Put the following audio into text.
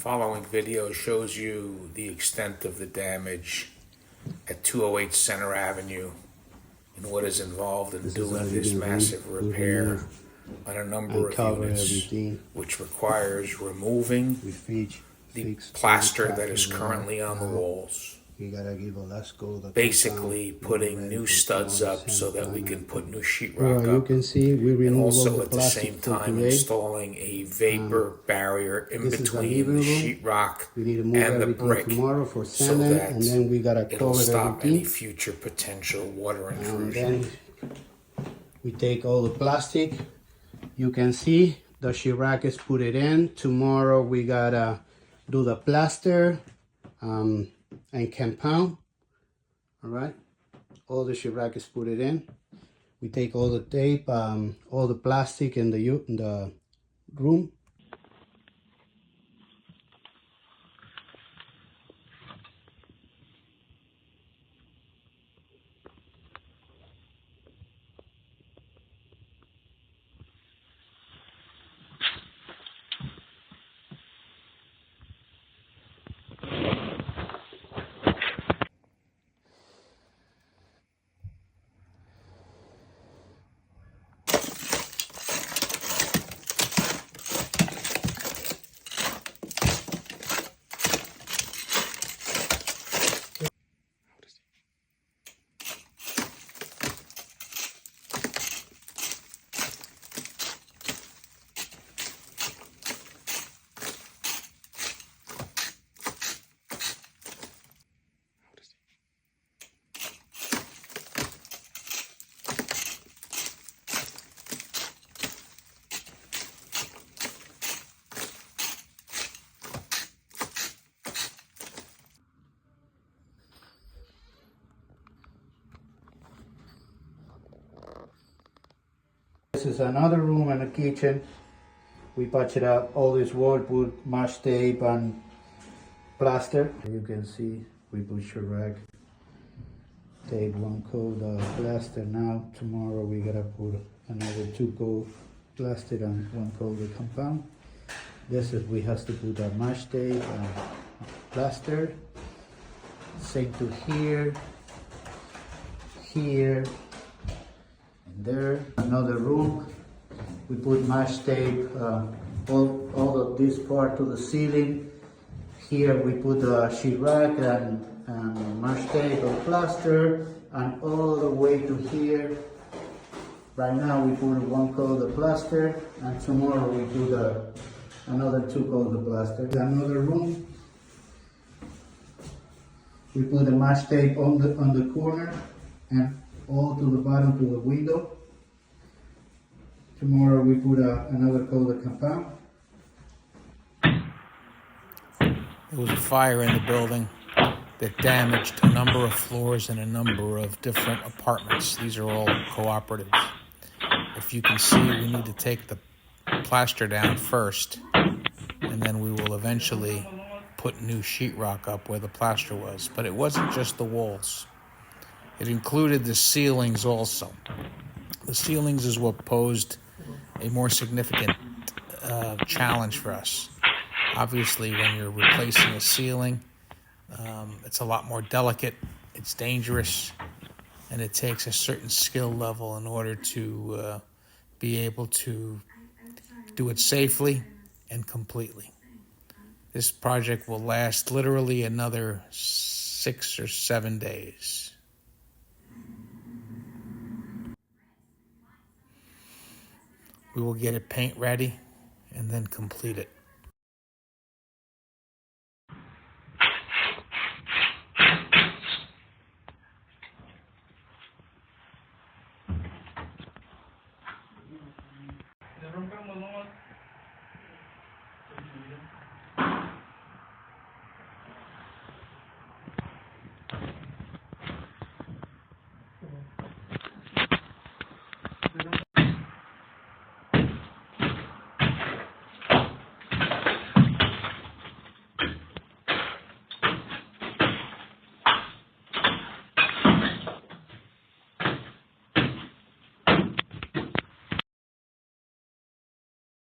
Following video shows you the extent of the damage at 208 Center Avenue and what is involved in doing this massive repair on a number of units, which requires removing the plaster that is currently on the walls. Basically putting new studs up so that we can put new sheetrock up, and also at the same time installing a vapor barrier in between the sheetrock and the brick so that it'll stop any future potential water intrusion. And then we take all the plastic. You can see the sheetrock is put it in. Tomorrow we gotta do the plaster and compound. All right, all the sheetrock is put it in. We take all the tape, all the plastic in the room. This is another room and a kitchen. We patched it up. All this wall, put mesh tape and plaster. You can see we put sheetrock, tape, one coat of plaster. Now tomorrow we gotta put another 2 coat plaster and 1 coat of compound. This is we have to put a mesh tape and plaster. Same to here, here. There, another room. We put mesh tape all of this part to the ceiling. Here we put the sheetrock and mesh tape or plaster, and all the way to here. Right now we put 1 coat of plaster, and tomorrow we put another 2 coats of plaster. Another room. We put the mesh tape on the corner and all to the bottom to the window. Tomorrow we put another coat of compound. There was a fire in the building that damaged a number of floors in a number of different apartments. These are all cooperatives. If you can see, we need to take the plaster down first, and then we will eventually put new sheetrock up where the plaster was. But it wasn't just the walls. It included the ceilings also. The ceilings is what posed a more significant challenge for us. Obviously, when you're replacing a ceiling, it's a lot more delicate, it's dangerous, and it takes a certain skill level in order to be able to do it safely and completely. This project will last literally another 6 or 7 days. We will get it paint ready and then complete it.